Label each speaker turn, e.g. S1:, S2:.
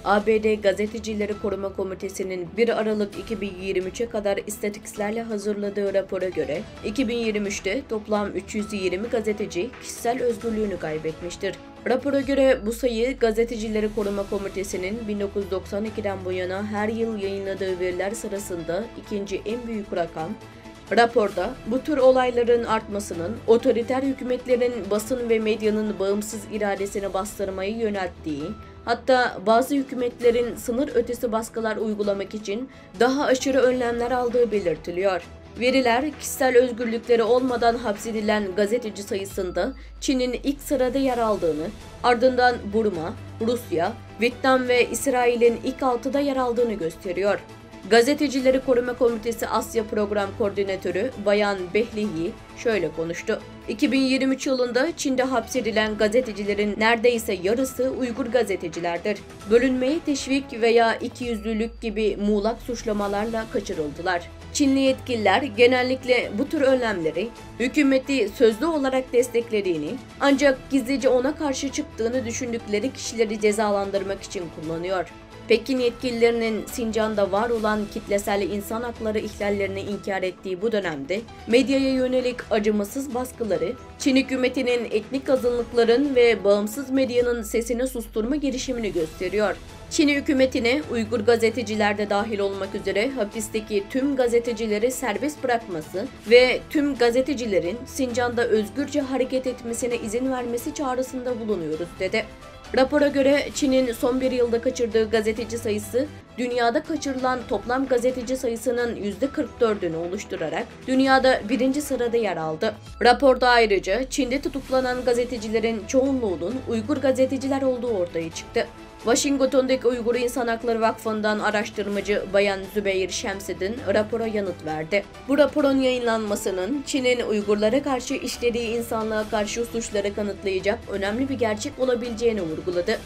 S1: ABD Gazetecileri Koruma Komitesi'nin 1 Aralık 2023'e kadar istatistiklerle hazırladığı rapora göre 2023'te toplam 320 gazeteci kişisel özgürlüğünü kaybetmiştir. Rapora göre bu sayı Gazetecileri Koruma Komitesi'nin 1992'den bu yana her yıl yayınladığı veriler sırasında ikinci en büyük rakam. Raporda bu tür olayların artmasının otoriter hükümetlerin basın ve medyanın bağımsız iradesini bastırmayı yönelttiği, hatta bazı hükümetlerin sınır ötesi baskılar uygulamak için daha aşırı önlemler aldığı belirtiliyor. Veriler, kişisel özgürlükleri olmadan hapsedilen gazeteci sayısında Çin'in ilk sırada yer aldığını, ardından Burma, Rusya, Vietnam ve İsrail'in ilk 6'da yer aldığını gösteriyor. Gazetecileri Koruma Komitesi Asya Program Koordinatörü Bayan Behlihi şöyle konuştu. 2023 yılında Çin'de hapsedilen gazetecilerin neredeyse yarısı Uygur gazetecilerdir. Bölünmeye teşvik veya ikiyüzlülük gibi muğlak suçlamalarla kaçırıldılar. Çinli yetkililer genellikle bu tür önlemleri hükümeti sözlü olarak desteklediğini, ancak gizlice ona karşı çıktığını düşündükleri kişileri cezalandırmak için kullanıyor. Pekin yetkililerinin Sincan'da var olan kitlesel insan hakları ihlallerini inkar ettiği bu dönemde medyaya yönelik acımasız baskıları, Çin hükümetinin etnik azınlıkların ve bağımsız medyanın sesini susturma girişimini gösteriyor. Çin hükümetine Uygur gazeteciler de dahil olmak üzere hapisteki tüm gazetecileri serbest bırakması ve tüm gazetecilerin Sincan'da özgürce hareket etmesine izin vermesi çağrısında bulunuyoruz dedi. Rapora göre Çin'in son bir yılda kaçırdığı gazeteci sayısı, dünyada kaçırılan toplam gazeteci sayısının %44'ünü oluşturarak dünyada 1. sırada yer aldı. Raporda ayrıca Çin'de tutuklanan gazetecilerin çoğunluğunun Uygur gazeteciler olduğu ortaya çıktı. Washington'daki Uygur İnsan Hakları Vakfı'ndan araştırmacı Bayan Zübeyir Şemseddin rapora yanıt verdi. Bu raporun yayınlanmasının Çin'in Uygurlara karşı işlediği insanlığa karşı suçları kanıtlayacak önemli bir gerçek olabileceğini vurguladı.